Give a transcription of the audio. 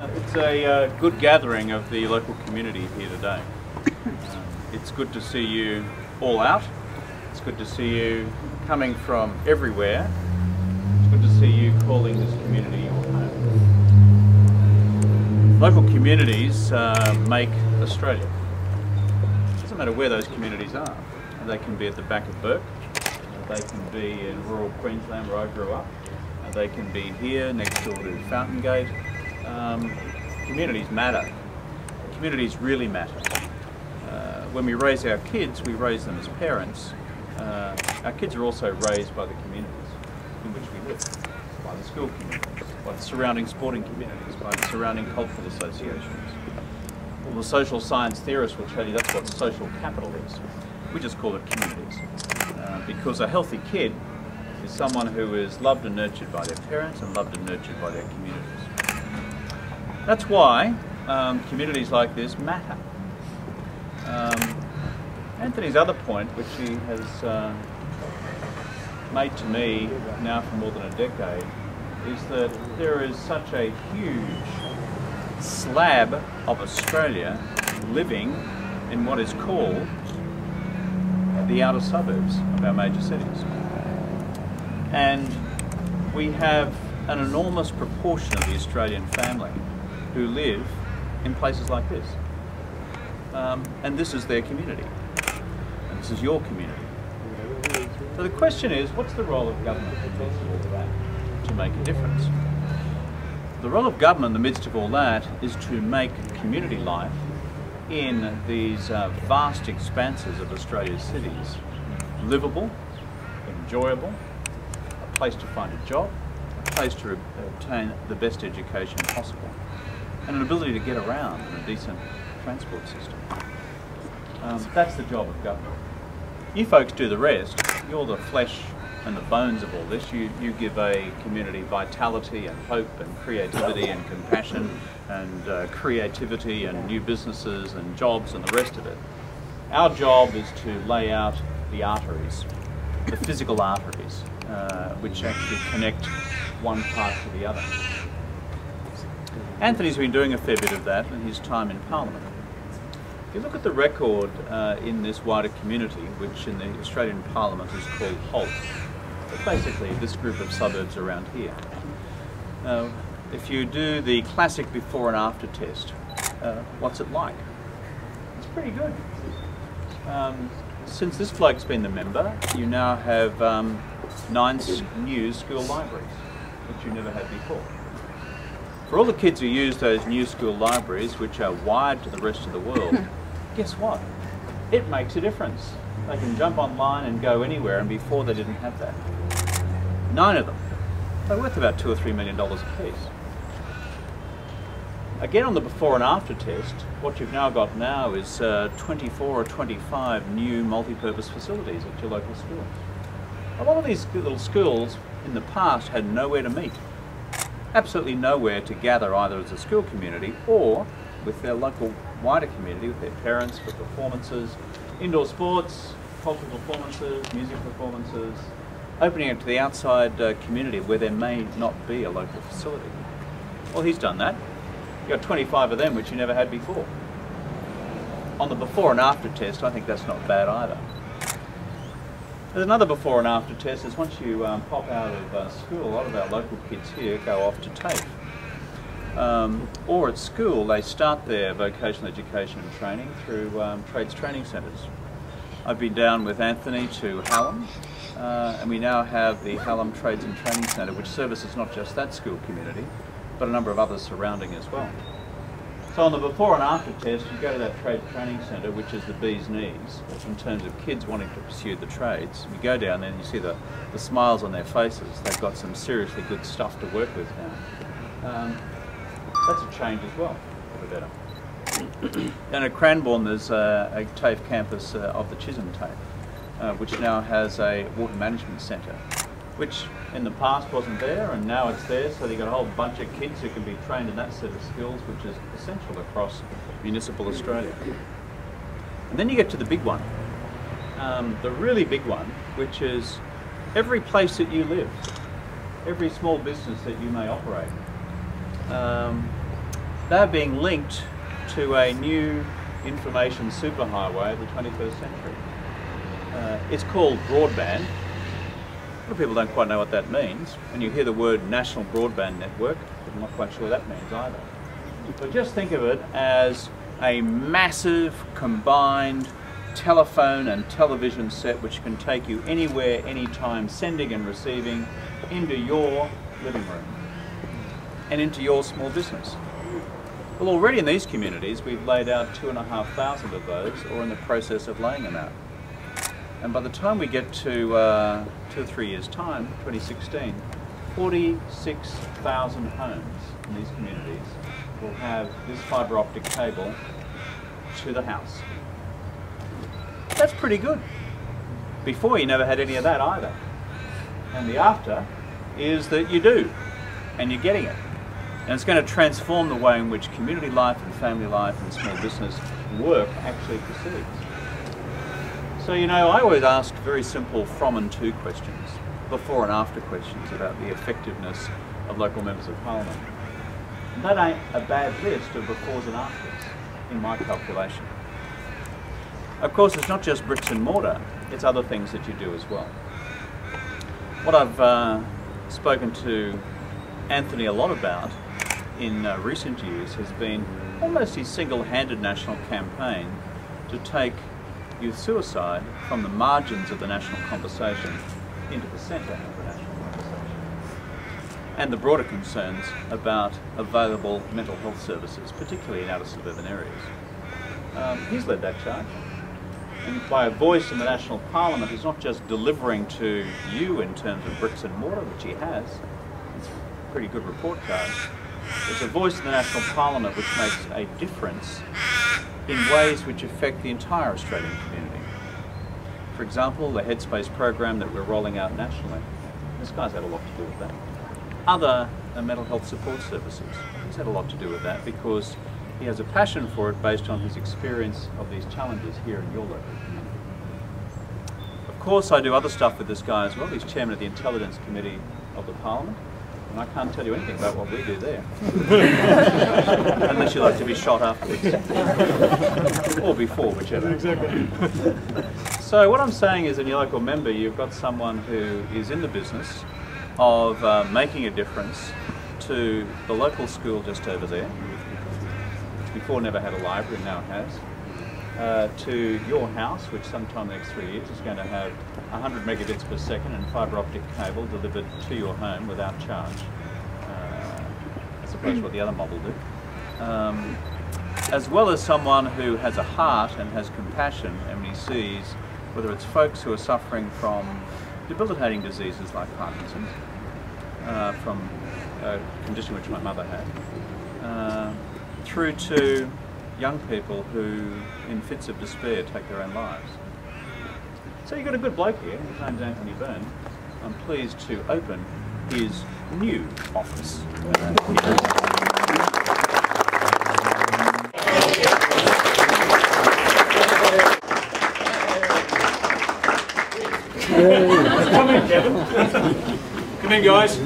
It's a good gathering of the local community here today. It's good to see you all out. It's good to see you coming from everywhere. It's good to see you calling this community your home. Local communities make Australia. It doesn't matter where those communities are. They can be at the back of Bourke, they can be in rural Queensland where I grew up, they can be here next door to Fountain Gate. Communities matter. Communities really matter. When we raise our kids, we raise them as parents. Our kids are also raised by the communities in which we live, by the school communities, by the surrounding sporting communities, by the surrounding cultural associations. Well, the social science theorists will tell you that's what social capital is. We just call it communities. Because a healthy kid is someone who is loved and nurtured by their parents and loved and nurtured by their communities. That's why communities like this matter. Anthony's other point, which he has made to me now for more than a decade, is that there is such a huge slab of Australia living in what is called the outer suburbs of our major cities. And we have an enormous proportion of the Australian family who live in places like this. And this is their community. And this is your community. So the question is, what's the role of government in the midst of all of that to make a difference? The role of government in the midst of all that is to make community life in these vast expanses of Australia's cities livable, enjoyable, a place to find a job, a place to obtain the best education possible, and an ability to get around in a decent transport system. That's the job of government. You folks do the rest. You're the flesh and the bones of all this. You give a community vitality and hope and creativity and compassion and creativity and new businesses and jobs and the rest of it. Our job is to lay out the arteries, the physical arteries, which actually connect one part to the other. Anthony's been doing a fair bit of that in his time in Parliament. If you look at the record in this wider community, which in the Australian Parliament is called Holt, but basically this group of suburbs around here. If you do the classic before and after test, what's it like? It's pretty good. Since this bloke's been the member, you now have 9 new school libraries, which you never had before. For all the kids who use those new school libraries, which are wired to the rest of the world, guess what? It makes a difference. They can jump online and go anywhere, and before they didn't have that. 9 of them. They're worth about $2 or $3 million a piece. Again, on the before and after test, what you've now got now is 24 or 25 new multi-purpose facilities at your local schools. A lot of these little schools in the past had nowhere to meet. Absolutely nowhere to gather either as a school community or with their local wider community, with their parents for performances, indoor sports, cultural performances, music performances, opening it to the outside community where there may not be a local facility. Well, he's done that. You've got 25 of them which you never had before. On the before and after test, I think that's not bad either. There's another before and after test is once you pop out of school, a lot of our local kids here go off to TAFE. Or at school, they start their vocational education and training through trades training centres. I've been down with Anthony to Hallam, and we now have the Hallam Trades and Training Centre, which services not just that school community, but a number of others surrounding as well. So on the before and after test, you go to that trade training centre, which is the bee's knees, in terms of kids wanting to pursue the trades. You go down there and you see the smiles on their faces. They've got some seriously good stuff to work with now. That's a change as well, for the better. And at Cranbourne, there's a TAFE campus of the Chisholm TAFE, which now has a water management centre, which in the past wasn't there, and now it's there, so you've got a whole bunch of kids who can be trained in that set of skills, which is essential across municipal Australia. And then you get to the big one, the really big one, which is every place that you live, every small business that you may operate, they're being linked to a new information superhighway of the 21st century. It's called broadband. A lot of people don't quite know what that means. When you hear the word National Broadband Network, I'm not quite sure what that means either. But just think of it as a massive combined telephone and television set which can take you anywhere, anytime, sending and receiving into your living room and into your small business. Well, already in these communities we've laid out 2,500 of those, or in the process of laying them out. And by the time we get to 2 or 3 years' time, 2016, 46,000 homes in these communities will have this fibre optic cable to the house. That's pretty good. Before, you never had any of that either. And the after is that you do, and you're getting it. And it's going to transform the way in which community life and family life and small business work actually proceeds. So, you know, I always ask very simple from and to questions, before and after questions about the effectiveness of local members of parliament. And that ain't a bad list of befores and afters in my calculation. Of course, it's not just bricks and mortar, it's other things that you do as well. What I've spoken to Anthony a lot about in recent years has been almost his single-handed national campaign to take youth suicide from the margins of the national conversation into the centre of the national conversation, and the broader concerns about available mental health services, particularly in outer suburban areas. He's led that charge, and by a voice in the national parliament, he's not just delivering to you in terms of bricks and mortar, which he has. It's a pretty good report card. It's a voice in the national parliament which makes a difference in ways which affect the entire Australian community. For example, the Headspace program that we're rolling out nationally. This guy's had a lot to do with that. Other mental health support services. He's had a lot to do with that because he has a passion for it based on his experience of these challenges here in your local community. Of course, I do other stuff with this guy as well. He's chairman of the Intelligence Committee of the Parliament. And I can't tell you anything about what we do there. Unless you like to be shot afterwards. Or before, whichever. Exactly. So what I'm saying is, in your local member, you've got someone who is in the business of making a difference to the local school just over there, which before never had a library, now it has, to your house, which sometime in the next 3 years is going to have 100 megabits per second and fibre optic cable delivered to your home without charge, as opposed to what the other mob will do. As well as someone who has a heart and has compassion, and he sees whether it's folks who are suffering from debilitating diseases like Parkinson's, from a condition which my mother had, through to young people who, in fits of despair, take their own lives. So you've got a good bloke here, his name's Anthony Byrne. I'm pleased to open his new office. Come in, Kevin. Come in, guys.